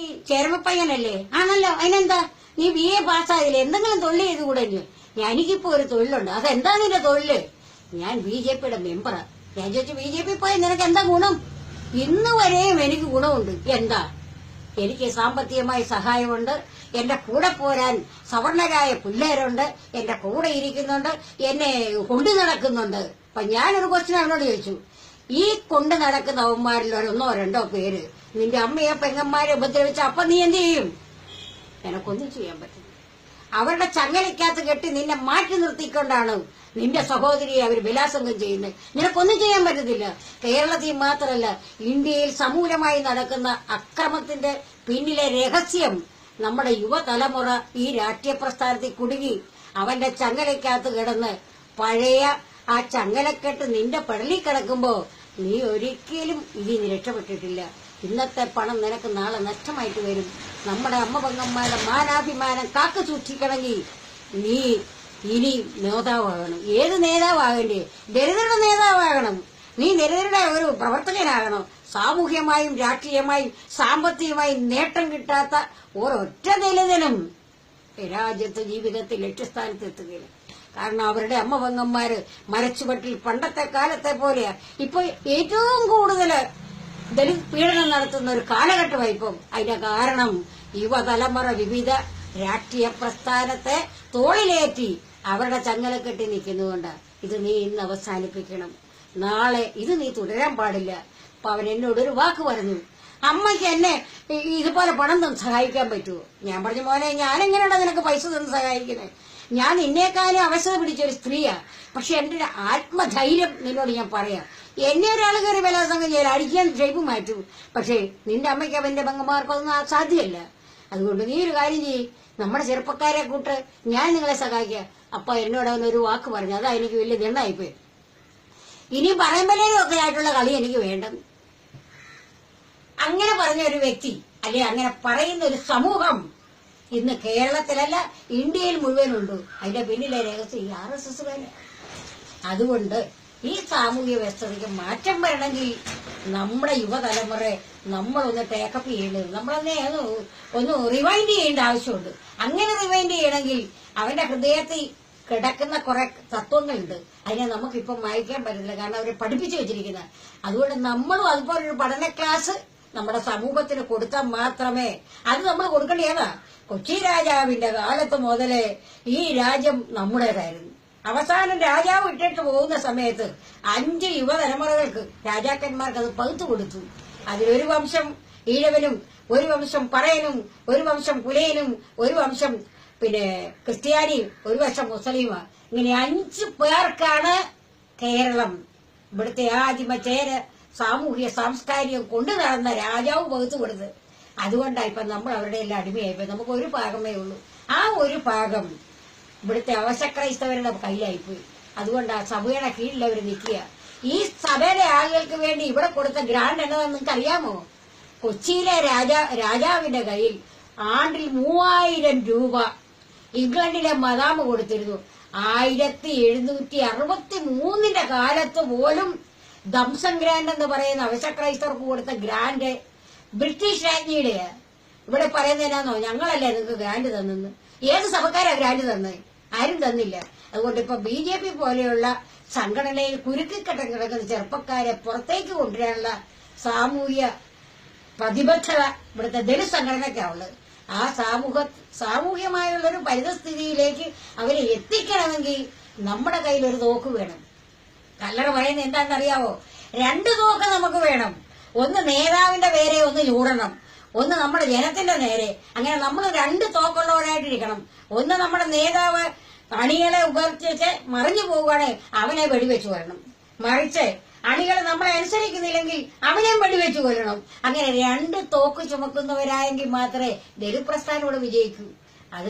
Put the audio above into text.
ഈ ചേരമപ്പയ്യനല്ലേ? ആണല്ലോ. അതിനെന്താ? നീ BA പാസ്സായില്ലേ? എന്തെങ്കിലും തൊഴിൽ ചെയ്ത് കൂടെ? എനിക്കിപ്പോ ഒരു തൊഴിലുണ്ട്. അതെന്താ നിന്റെ തൊഴില്? ഞാൻ BJPയുടെ മെമ്പറാ. ഞാൻ ചോദിച്ചു, BJP പോയി നിനക്ക് എന്താ ഗുണം? ഇന്ന് വരെയും എനിക്ക് ഗുണമുണ്ട്. എന്താ? എനിക്ക് സാമ്പത്തികമായി സഹായമുണ്ട്. എന്റെ കൂടെ പോരാൻ സവർണരായ പിള്ളേരുണ്ട്. എന്റെ കൂടെ ഇരിക്കുന്നുണ്ട്. എന്നെ കൊണ്ടു നടക്കുന്നുണ്ട്. അപ്പൊ ഞാനൊരു ക്വസ്റ്റ്യൻ അവനോട് ചോദിച്ചു, ഈ കൊണ്ട് നടക്കുന്ന അവന്മാരിൽ ഒന്നോ രണ്ടോ പേര് നിന്റെ അമ്മയെ പെങ്ങന്മാരെ ഉപദ്രവിച്ച അപ്പൊ നീ എന്ത് ചെയ്യും? എനക്കൊന്നും ചെയ്യാൻ പറ്റില്ല. അവരുടെ ചങ്ങലയ്ക്കകത്ത് കെട്ടി നിന്നെ മാറ്റി നിർത്തിക്കൊണ്ടാണ് നിന്റെ സഹോദരിയെ അവർ ബലാത്സംഗം ചെയ്യുന്നത്. നിനക്കൊന്നും ചെയ്യാൻ പറ്റത്തില്ല. കേരളത്തിൽ മാത്രമല്ല, ഇന്ത്യയിൽ സമൂലമായി നടക്കുന്ന അക്രമത്തിന്റെ പിന്നിലെ രഹസ്യം നമ്മുടെ യുവതലമുറ ഈ രാഷ്ട്രീയ പ്രസ്ഥാനത്തിൽ കുടുങ്ങി അവന്റെ ചങ്ങലയ്ക്കകത്ത് കിടന്ന് പഴയ ആ ചങ്ങലക്കെട്ട് നിന്റെ പടലിൽ കിടക്കുമ്പോ നീ ഒരിക്കലും ഇതിന് രക്ഷപ്പെട്ടിട്ടില്ല. ഇന്നത്തെ പണം നിനക്ക് നാളെ നഷ്ടമായിട്ട് വരും. നമ്മുടെ അമ്മ പെങ്ങന്മാരുടെ മാനാഭിമാനം കാത്തു സൂക്ഷിക്കണമെങ്കിൽ നീ ഇനി നേതാവാകണം. ഏത് നേതാവാകണ്ടേ? ദരിദ്രരുടെ നേതാവാകണം. നീ ദരിദ്രരുടെ ഒരു പ്രവർത്തകനാകണം. സാമൂഹ്യമായും രാഷ്ട്രീയമായും സാമ്പത്തികമായും നേട്ടം കിട്ടാത്ത ഒരൊറ്റ ദലിതനും രാജ്യത്ത് ജീവിതത്തിൽ ലക്ഷ്യസ്ഥാനത്ത് എത്തുകയില്ല. കാരണം അവരുടെ അമ്മ പെങ്ങന്മാര് മരച്ചുവട്ടിൽ പണ്ടത്തെ കാലത്തെ പോലെയാ. ഇപ്പൊ ഏറ്റവും കൂടുതൽ ദലിത് പീഡനം നടത്തുന്ന ഒരു കാലഘട്ടമായിപ്പം. അതിന്റെ കാരണം യുവതലമുറ വിവിധ രാഷ്ട്രീയ പ്രസ്ഥാനത്തെ തോളിലേറ്റി അവരുടെ ചങ്ങലക്കെട്ടി നിൽക്കുന്നതുകൊണ്ടാണ്. ഇത് നീ ഇന്ന് അവസാനിപ്പിക്കണം. നാളെ ഇത് നീ തുടരാൻ പാടില്ല. അപ്പൊ അവൻ എന്നോടൊരു വാക്ക് പറഞ്ഞു, അമ്മയ്ക്ക് എന്നെ ഇതുപോലെ പണം തന്ന് സഹായിക്കാൻ പറ്റുമോ? ഞാൻ പറഞ്ഞു, മോനെ, ഞാനെങ്ങനെയാണ് നിനക്ക് പൈസ തന്ന് സഹായിക്കുന്നത്? ഞാൻ നിന്നേക്കാളും അവശത പിടിച്ചൊരു സ്ത്രീയാ. പക്ഷെ എന്റെ ആത്മധൈര്യം നിന്നോട് ഞാൻ പറയാം. എന്നെ ഒരാൾ കയറി ബലാത്സംഗം ചെയ്യാൻ അടിക്കാൻ ഷേപ്പ് മാറ്റും. പക്ഷേ നിന്റെ അമ്മയ്ക്ക് അവന്റെ പെങ്ങന്മാർക്കൊന്നും സാധ്യമല്ല. അതുകൊണ്ട് നീ ഒരു കാര്യം ചെയ്യ്, നമ്മുടെ ചെറുപ്പക്കാരെ കൂട്ട്, ഞാൻ നിങ്ങളെ സഹായിക്കാം. അപ്പൊ എന്നോട് അവനൊരു വാക്ക് പറഞ്ഞു. അതാ എനിക്ക് വലിയ ദണ്ണായിപ്പോയി. ഇനി പറയുമ്പോഴേലും ഒക്കെ ആയിട്ടുള്ള കളി എനിക്ക് വേണ്ടെന്ന് അങ്ങനെ പറഞ്ഞ ഒരു വ്യക്തി, അല്ലെ അങ്ങനെ പറയുന്ന ഒരു സമൂഹം ഇന്ന് കേരളത്തിലല്ല ഇന്ത്യയിൽ മുഴുവനുണ്ട്. അതിന്റെ പിന്നിലെ രഹസ്യം ഈ RSSകാര്. അതുകൊണ്ട് ഈ സാമൂഹ്യ വ്യവസ്ഥയ്ക്ക് മാറ്റം വരണമെങ്കിൽ നമ്മുടെ യുവതലമുറ നമ്മളൊന്ന് ടേക്കപ്പ് ചെയ്യേണ്ടത്, നമ്മളൊന്ന് ഒന്ന് റിവൈൻഡ് ചെയ്യേണ്ട ആവശ്യമുണ്ട്. അങ്ങനെ റിവൈൻഡ് ചെയ്യണമെങ്കിൽ അവന്റെ ഹൃദയത്തിൽ കിടക്കുന്ന കുറെ തത്വങ്ങളുണ്ട്. അതിനെ നമുക്കിപ്പം വായിക്കാൻ പറ്റില്ല, കാരണം അവരെ പഠിപ്പിച്ചു വെച്ചിരിക്കുന്ന. അതുകൊണ്ട് നമ്മളും അതുപോലൊരു പഠന ക്ലാസ് നമ്മുടെ സമൂഹത്തിന് കൊടുത്താൽ മാത്രമേ, അത് നമ്മൾ കൊടുക്കേണ്ടതാ. കൊച്ചി രാജാവിന്റെ കാലത്ത് മുതലേ ഈ രാജ്യം നമ്മുടേതായിരുന്നു. അവസാനം രാജാവ് ഇട്ടിട്ട് പോകുന്ന സമയത്ത് 5 യുവതലമുറകൾക്ക്, രാജാക്കന്മാർക്ക് അത് പകുത്തു കൊടുത്തു. അതിലൊരു വംശം ഈഴവനും, ഒരു വംശം പറയനും, ഒരു വംശം പുലയനും, ഒരു വംശം ക്രിസ്ത്യാനിയും, ഒരു വശം മുസ്ലിമാ. ഇങ്ങനെ 5 പേർക്കാണ് കേരളം, ഇവിടുത്തെ ആദിമചേര സാമൂഹ്യ സാംസ്കാരികം കൊണ്ടു നടന്ന രാജാവ് പകുത്തു കൊടുത്തത്. അതുകൊണ്ടാണ് ഇപ്പൊ നമ്മൾ അവരുടെ എല്ലാം അടിമയായിപ്പോ. നമുക്ക് ഒരു ഭാഗമേ ഉള്ളൂ. ആ ഒരു ഭാഗം ഇവിടുത്തെ അവശക്രൈസ്തവരുടെ കയ്യിലായിപ്പോയി. അതുകൊണ്ട് ആ സഭയുടെ കീഴിൽ അവർ നിൽക്കുക. ഈ സഭയിലെ ആളുകൾക്ക് വേണ്ടി ഇവിടെ കൊടുത്ത ഗ്രാന്റ് എന്നതെന്ന് നിങ്ങൾക്ക് അറിയാമോ? കൊച്ചിയിലെ രാജാവിന്റെ കയ്യിൽ ആണ്ടിൽ 3000 രൂപ ഇംഗ്ലണ്ടിലെ മദാമ കൊടുത്തിരുന്നു. 1763 കാലത്ത് പോലും ദംസം ഗ്രാൻഡ് എന്ന് പറയുന്ന അവശക്രൈസ്തവർക്ക് കൊടുത്ത ഗ്രാന്റ് ബ്രിട്ടീഷ് രാജ്ഞിയുടെ. ഇവിടെ പറയുന്നതിനാന്നോ ഞങ്ങളല്ലേ നിങ്ങൾക്ക് ഗ്രാന്റ് തന്നെന്ന്? ഏത് സഭക്കാരാ ഗ്രാന്റ് തന്നത്? ആരും തന്നില്ല. അതുകൊണ്ട് ഇപ്പൊ BJP പോലെയുള്ള സംഘടനയിൽ കുരുക്കിക്കട്ടം കിടക്കുന്ന ചെറുപ്പക്കാരെ പുറത്തേക്ക് കൊണ്ടുവരാനുള്ള സാമൂഹ്യ പ്രതിബദ്ധത ഇവിടുത്തെ ദലിത് സംഘടനയ്ക്കാണുള്ളത്. ആ സാമൂഹ്യമായുള്ളൊരു പരിതസ്ഥിതിയിലേക്ക് അവരെ എത്തിക്കണമെങ്കിൽ നമ്മുടെ കയ്യിൽ ഒരു തോക്ക് വേണം. കല്ലറ പറയുന്നത് എന്താണെന്നറിയാവോ? 2 തോക്ക് നമുക്ക് വേണം. ഒന്ന് നേതാവിന്റെ പേരെ ഒന്ന് ചൂടണം, ഒന്ന് നമ്മുടെ ജനത്തിന്റെ നേരെ. അങ്ങനെ നമ്മൾ 2 തോക്കുള്ളവരായിട്ടിരിക്കണം. ഒന്ന് നമ്മുടെ നേതാവ് അണികളെ ഉപേക്ഷിച്ച് മറിഞ്ഞു പോവുകയാണെങ്കിൽ അവനെ വെടിവെച്ചു കൊല്ലണം. മറിച്ച് അണികൾ നമ്മളെ അനുസരിക്കുന്നില്ലെങ്കിൽ അവനെയും വെടിവെച്ചു കൊല്ലണം. അങ്ങനെ 2 തോക്ക് ചുമക്കുന്നവരായെങ്കിൽ മാത്രമേ ദലിത് പ്രസ്ഥാനം ഇവിടെ വിജയിക്കൂ. അത്